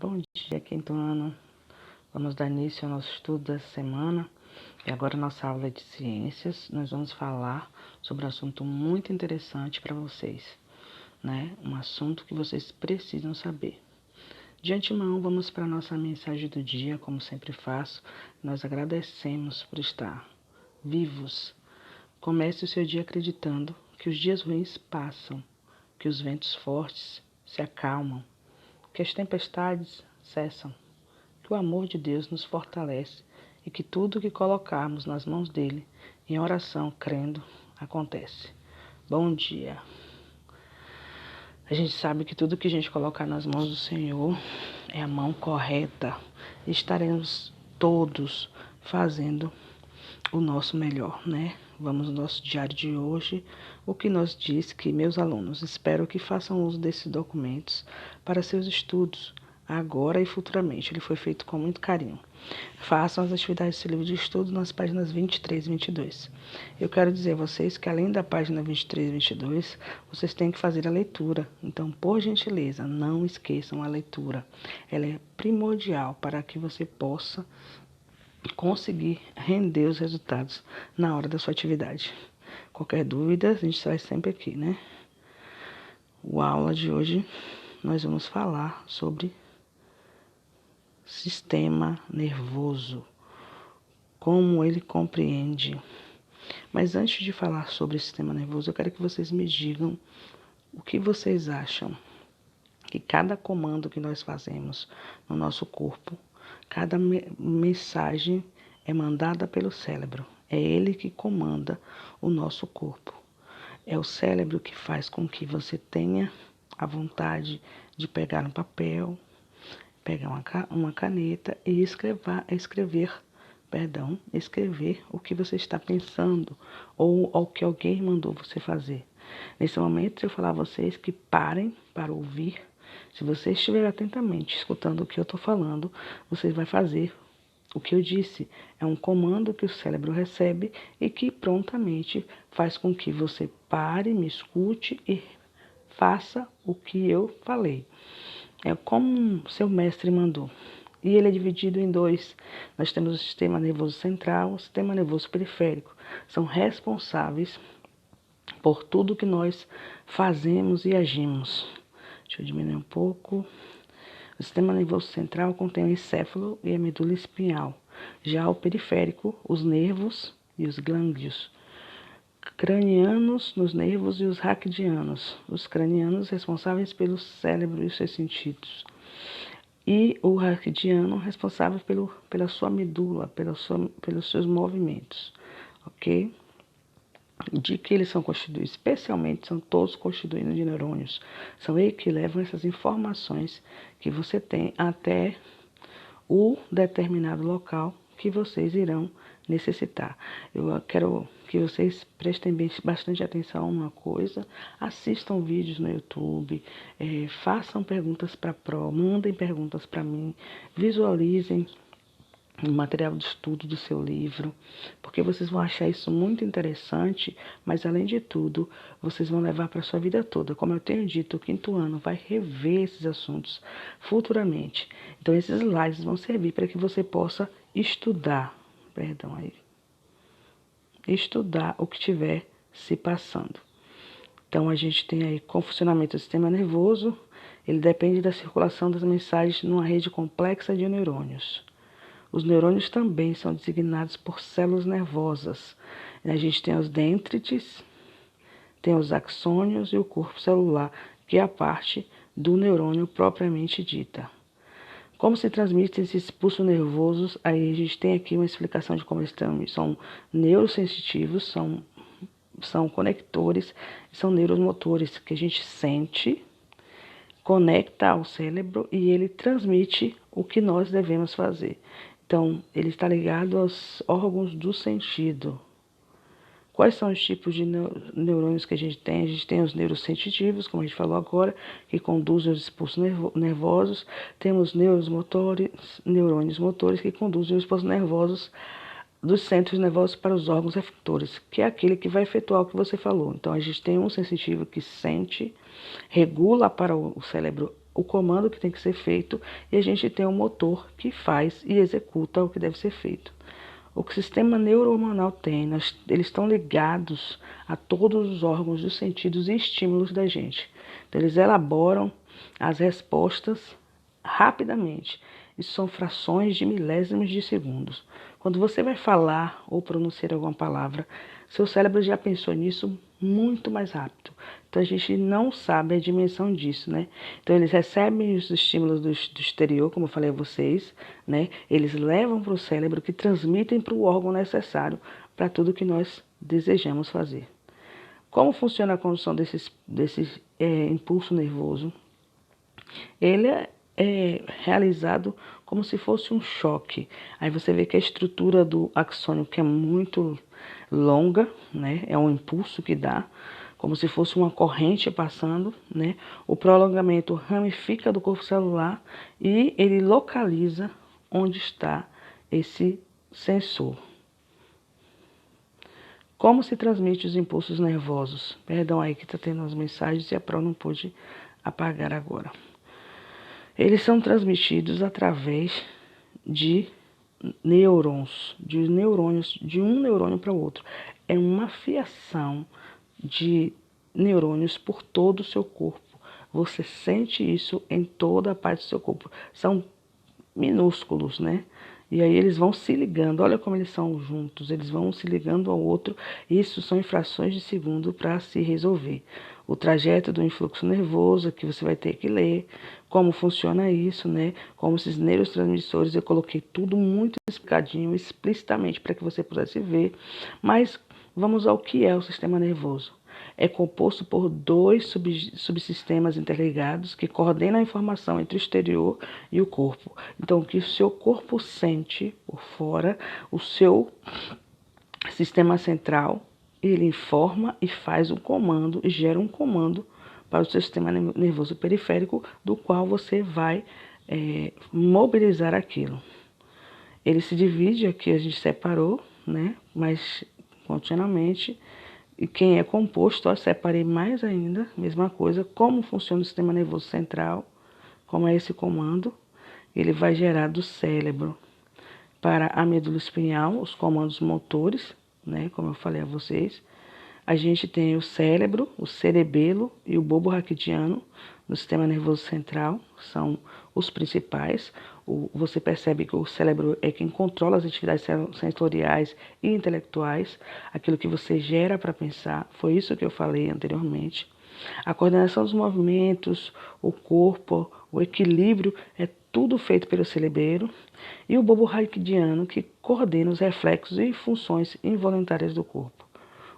Bom dia, quinto ano. Vamos dar início ao nosso estudo dessa semana. E agora, nossa aula de ciências, nós vamos falar sobre um assunto muito interessante para vocês, né? Um assunto que vocês precisam saber. De antemão, vamos para a nossa mensagem do dia, como sempre faço. Nós agradecemos por estar vivos. Comece o seu dia acreditando que os dias ruins passam, que os ventos fortes se acalmam, que as tempestades cessam, que o amor de Deus nos fortalece e que tudo que colocarmos nas mãos dele, em oração, crendo, acontece. Bom dia. A gente sabe que tudo que a gente colocar nas mãos do Senhor é a mão correta. Estaremos todos fazendo o nosso melhor, né? Vamos no nosso diário de hoje, o que nos diz que, meus alunos, espero que façam uso desses documentos para seus estudos, agora e futuramente. Ele foi feito com muito carinho. Façam as atividades desse livro de estudo nas páginas 23 e 22. Eu quero dizer a vocês que, além da página 23 e 22, vocês têm que fazer a leitura. Então, por gentileza, não esqueçam a leitura. Ela é primordial para que você possa conseguir render os resultados na hora da sua atividade. Qualquer dúvida, a gente vai sempre aqui, né? A aula de hoje, nós vamos falar sobre sistema nervoso, como ele compreende. Mas antes de falar sobre o sistema nervoso, eu quero que vocês me digam o que vocês acham que cada comando que nós fazemos no nosso corpo, cada mensagem é mandada pelo cérebro. É ele que comanda o nosso corpo. É o cérebro que faz com que você tenha a vontade de pegar um papel, pegar uma caneta e escrever o que você está pensando ou o que alguém mandou você fazer. Nesse momento, eu falar a vocês que parem para ouvir. Se você estiver atentamente escutando o que eu estou falando, você vai fazer o que eu disse. É um comando que o cérebro recebe e que prontamente faz com que você pare, me escute e faça o que eu falei. É como seu mestre mandou. E ele é dividido em dois. Nós temos o sistema nervoso central e o sistema nervoso periférico. São responsáveis por tudo que nós fazemos e agimos. Deixa eu diminuir um pouco. O sistema nervoso central contém o encéfalo e a medula espinhal. Já o periférico, os nervos e os glândulos cranianos nos nervos e os raquidianos. Os cranianos responsáveis pelo cérebro e os seus sentidos. E o raquidiano responsável pela sua medula, pelos seus movimentos. Ok? De que eles são constituídos, especialmente são todos constituídos de neurônios. São eles que levam essas informações que você tem até o determinado local que vocês irão necessitar. Eu quero que vocês prestem bastante atenção a uma coisa, assistam vídeos no YouTube, façam perguntas para a Pro, mandem perguntas para mim, visualizem o material de estudo do seu livro, porque vocês vão achar isso muito interessante, mas além de tudo, vocês vão levar para a sua vida toda. Como eu tenho dito, o quinto ano vai rever esses assuntos futuramente. Então, esses slides vão servir para que você possa estudar o que estiver se passando. Então, a gente tem aí com o funcionamento do sistema nervoso, ele depende da circulação das mensagens numa rede complexa de neurônios. Os neurônios também são designados por células nervosas. A gente tem os dendrites, tem os axônios e o corpo celular, que é a parte do neurônio propriamente dita. Como se transmitem esses pulsos nervosos? Aí a gente tem aqui uma explicação de como eles são neurosensitivos, são conectores, são neuromotores que a gente sente, conecta ao cérebro e ele transmite o que nós devemos fazer. Então, ele está ligado aos órgãos do sentido. Quais são os tipos de neurônios que a gente tem? A gente tem os neurosensitivos, como a gente falou agora, que conduzem os impulsos nervosos. Temos neurônios motores, que conduzem os impulsos nervosos dos centros nervosos para os órgãos efetores, que é aquele que vai efetuar o que você falou. Então, a gente tem um sensitivo que sente, regula para o cérebro o comando que tem que ser feito e a gente tem o motor que faz e executa o que deve ser feito. O que o sistema neurohormonal tem, eles estão ligados a todos os órgãos dos sentidos e estímulos da gente. Então, eles elaboram as respostas rapidamente. Isso são frações de milésimos de segundos. Quando você vai falar ou pronunciar alguma palavra, seu cérebro já pensou nisso muito mais rápido. Então, a gente não sabe a dimensão disso, né? Então, eles recebem os estímulos do exterior, como eu falei a vocês, né? Eles levam para o cérebro, que transmitem para o órgão necessário para tudo que nós desejamos fazer. Como funciona a condução desse impulso nervoso? Ele é realizado como se fosse um choque. Aí você vê que a estrutura do axônio, que é muito longa, né? É um impulso que dá, como se fosse uma corrente passando, né? O prolongamento ramifica do corpo celular e ele localiza onde está esse sensor. Como se transmite os impulsos nervosos? Perdão aí que está tendo as mensagens e a Pro não pôde apagar agora. Eles são transmitidos através de neurônios de um neurônio para o outro. É uma fiação de neurônios por todo o seu corpo. Você sente isso em toda a parte do seu corpo. São minúsculos, né? E aí eles vão se ligando, olha como eles são juntos, eles vão se ligando ao outro, isso são em frações de segundo para se resolver. O trajeto do influxo nervoso, que você vai ter que ler, como funciona isso, né? Como esses neurotransmissores, eu coloquei tudo muito explicadinho, explicitamente, para que você pudesse ver. Mas vamos ao que é o sistema nervoso. É composto por dois subsistemas interligados que coordenam a informação entre o exterior e o corpo. Então, o que o seu corpo sente por fora, o seu sistema central, ele informa e faz um comando, e gera um comando para o seu sistema nervoso periférico, do qual você vai mobilizar aquilo. Ele se divide, aqui a gente separou, né? Mas continuamente. E quem é composto, ó, separei mais ainda, mesma coisa, como funciona o sistema nervoso central, como é esse comando. Ele vai gerar do cérebro para a medula espinhal os comandos motores, né, como eu falei a vocês. A gente tem o cérebro, o cerebelo e o bulbo raquidiano no sistema nervoso central, são os principais. Você percebe que o cérebro é quem controla as atividades sensoriais e intelectuais, aquilo que você gera para pensar, foi isso que eu falei anteriormente. A coordenação dos movimentos, o corpo, o equilíbrio, é tudo feito pelo cerebelo. E o bulbo raquidiano, que coordena os reflexos e funções involuntárias do corpo.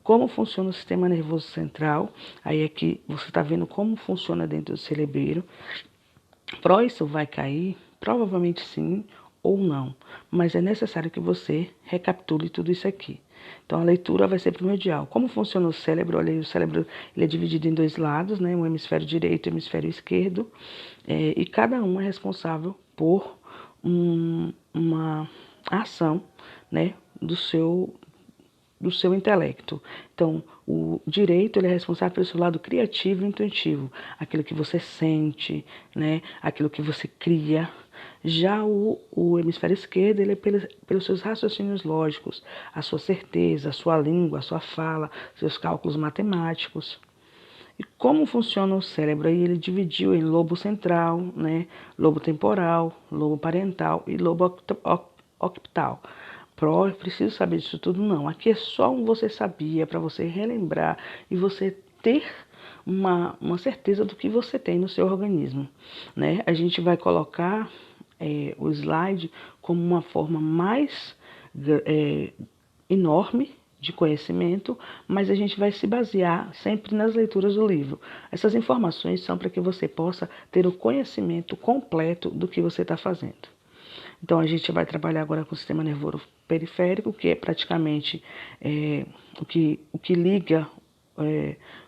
Como funciona o sistema nervoso central? Aí aqui você está vendo como funciona dentro do cerebelo. Isso vai cair? Provavelmente sim ou não, mas é necessário que você recapitule tudo isso aqui. Então, a leitura vai ser primordial. Como funciona o cérebro? Olha aí, o cérebro ele é dividido em dois lados, né? Um hemisfério direito e um hemisfério esquerdo, e cada um é responsável por uma ação, né? do seu intelecto. Então, o direito ele é responsável pelo seu lado criativo e intuitivo, aquilo que você sente, né? Aquilo que você cria. Já o hemisfério esquerdo ele é pelos seus raciocínios lógicos, a sua certeza, a sua língua, a sua fala, seus cálculos matemáticos. E como funciona o cérebro? Aí ele dividiu em lobo central, né? Lobo temporal, lobo parental e lobo occipital. Preciso saber disso tudo? Não. Aqui é só um você sabia, para você relembrar e você ter uma certeza do que você tem no seu organismo, né? A gente vai colocar o slide como uma forma mais enorme de conhecimento, mas a gente vai se basear sempre nas leituras do livro. Essas informações são para que você possa ter o conhecimento completo do que você está fazendo. Então, a gente vai trabalhar agora com o sistema nervoso periférico, que é praticamente o que liga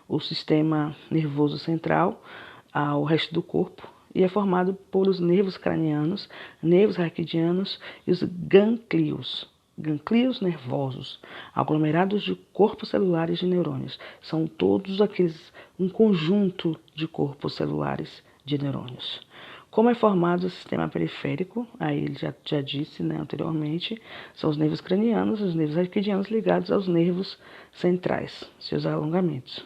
o sistema nervoso central ao resto do corpo, e é formado pelos nervos cranianos, nervos raquidianos e os gânglios nervosos, aglomerados de corpos celulares de neurônios. São todos aqueles, um conjunto de corpos celulares de neurônios. Como é formado o sistema periférico? Aí ele já disse, né, anteriormente, são os nervos cranianos e os nervos arquidianos ligados aos nervos centrais, seus alongamentos.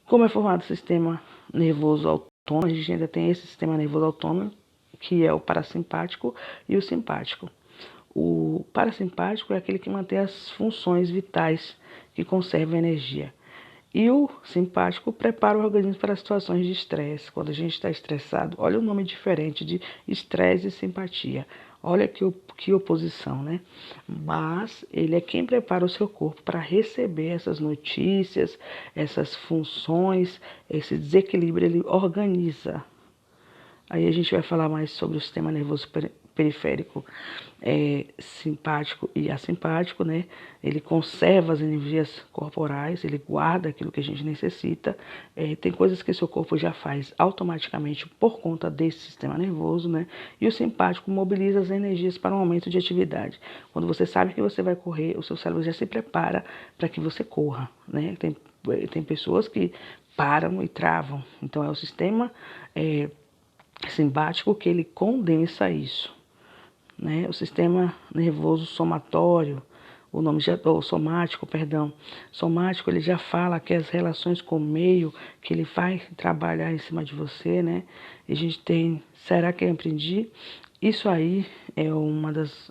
Como é formado o sistema nervoso autônomo? A gente ainda tem esse sistema nervoso autônomo, que é o parasimpático e o simpático. O parasimpático é aquele que mantém as funções vitais, que conserva energia. E o simpático prepara o organismo para situações de estresse. Quando a gente está estressado, olha o nome diferente de estresse e simpatia. Olha que oposição, né? Mas ele é quem prepara o seu corpo para receber essas notícias, essas funções, esse desequilíbrio, ele organiza. Aí a gente vai falar mais sobre o sistema nervoso periférico simpático e asimpático, né? Ele conserva as energias corporais, ele guarda aquilo que a gente necessita. Tem coisas que seu corpo já faz automaticamente por conta desse sistema nervoso, né? E o simpático mobiliza as energias para um aumento de atividade. Quando você sabe que você vai correr, o seu cérebro já se prepara para que você corra, né? Tem pessoas que param e travam. Então é o sistema simpático que ele condensa isso, né? O sistema nervoso somatório, o nome já, ou somático, perdão, somático, ele já fala que as relações com o meio, que ele vai trabalhar em cima de você, né? E a gente tem, será que eu aprendi? Isso aí é uma das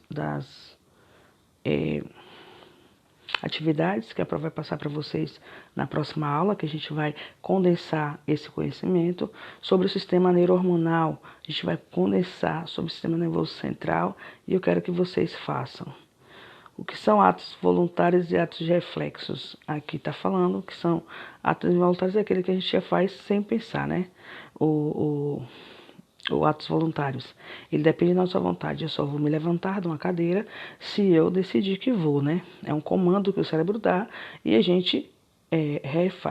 atividades que a prova vai passar para vocês na próxima aula, que a gente vai condensar esse conhecimento sobre o sistema neurohormonal, a gente vai condensar sobre o sistema nervoso central e eu quero que vocês façam. O que são atos voluntários e atos de reflexos? Aqui está falando que são atos involuntários, é aquele que a gente já faz sem pensar, né? Ou atos voluntários. Ele depende da nossa vontade. Eu só vou me levantar de uma cadeira se eu decidir que vou, né? É um comando que o cérebro dá e a gente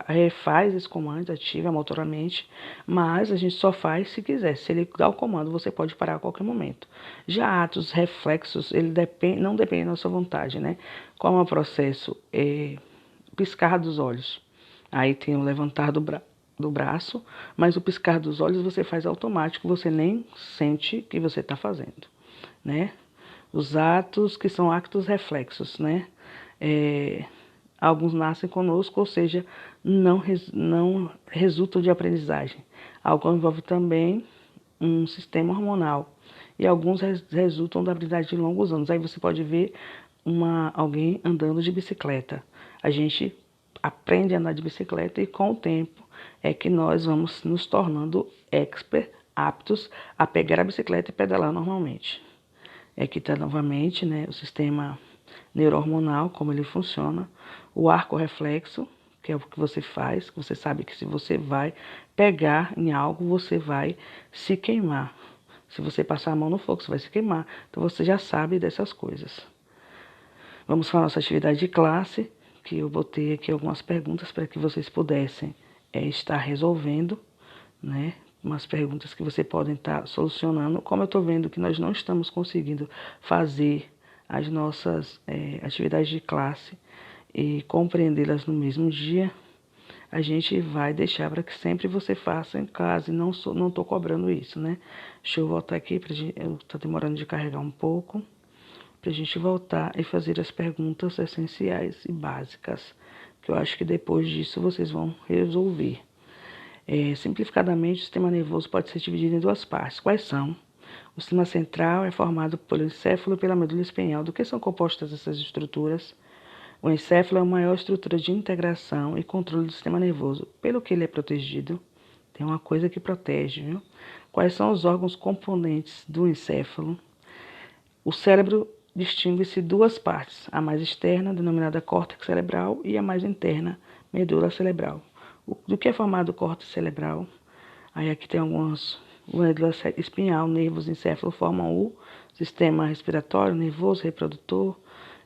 refaz esse comando, ativa motoramente, mas a gente só faz se quiser. Se ele dá o comando, você pode parar a qualquer momento. Já atos reflexos, ele não depende da nossa vontade, né? Como é o processo? Piscar dos olhos. Aí tem o levantar do braço, mas o piscar dos olhos você faz automático, você nem sente que você está fazendo, né? Os atos que são atos reflexos, né? Alguns nascem conosco, ou seja, não resultam de aprendizagem. Alguns envolvem também um sistema hormonal e alguns resultam da habilidade de longos anos. Aí você pode ver alguém andando de bicicleta. A gente aprende a andar de bicicleta e com o tempo é que nós vamos nos tornando aptos a pegar a bicicleta e pedalar normalmente. Aqui está novamente, né, o sistema neurohormonal, como ele funciona, o arco reflexo, que é o que você faz, que você sabe que se você vai pegar em algo, você vai se queimar. Se você passar a mão no fogo, você vai se queimar. Então você já sabe dessas coisas. Vamos para a nossa atividade de classe, que eu botei aqui algumas perguntas para que vocês pudessem estar resolvendo, né? Umas perguntas que você podem estar solucionando. Como eu estou vendo que nós não estamos conseguindo fazer as nossas atividades de classe e compreendê-las no mesmo dia, a gente vai deixar para que sempre você faça em casa e não estou cobrando isso, né? Deixa eu voltar aqui, está demorando de carregar um pouco, para a gente voltar e fazer as perguntas essenciais e básicas, que eu acho que depois disso vocês vão resolver. Simplificadamente, o sistema nervoso pode ser dividido em duas partes. Quais são? O sistema central é formado pelo encéfalo e pela medula espinhal. Do que são compostas essas estruturas? O encéfalo é a maior estrutura de integração e controle do sistema nervoso. Pelo que ele é protegido? Tem uma coisa que protege, viu? Quais são os órgãos componentes do encéfalo? O cérebro distingue-se duas partes, a mais externa, denominada córtex cerebral, e a mais interna, medula cerebral. Do que é formado o córtex cerebral? Aí aqui tem algumas, medula espinhal, nervos, encéfalo formam o sistema respiratório, nervoso, reprodutor.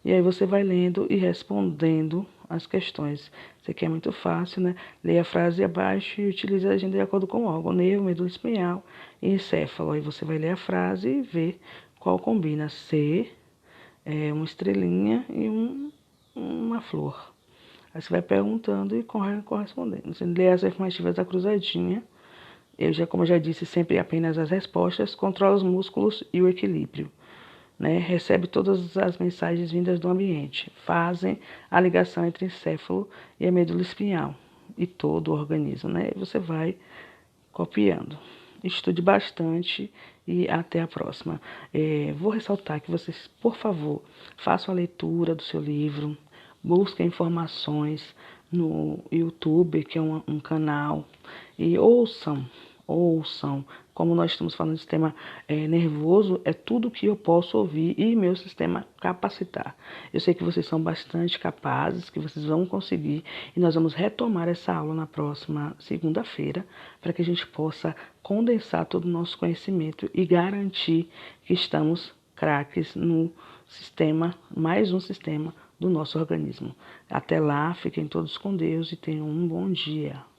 E aí você vai lendo e respondendo as questões. Isso aqui é muito fácil, né? Leia a frase abaixo e utilize a agenda de acordo com o órgão, nervo, medula espinhal e encéfalo. Aí você vai ler a frase e ver qual combina. C, uma estrelinha e uma flor. Aí você vai perguntando e correspondendo. Você lê as afirmativas da cruzadinha como eu já disse, sempre apenas as respostas, controla os músculos e o equilíbrio. Né? Recebe todas as mensagens vindas do ambiente, fazem a ligação entre encéfalo e a medula espinhal e todo o organismo. Né? Você vai copiando. Estude bastante e até a próxima. Vou ressaltar que vocês, por favor, façam a leitura do seu livro, busquem informações no YouTube, que é um canal, e ouçam. Como nós estamos falando de sistema nervoso, é tudo que eu posso ouvir e meu sistema capacitar. Eu sei que vocês são bastante capazes, que vocês vão conseguir, e nós vamos retomar essa aula na próxima segunda-feira, para que a gente possa condensar todo o nosso conhecimento e garantir que estamos craques no sistema, mais um sistema do nosso organismo. Até lá, fiquem todos com Deus e tenham um bom dia.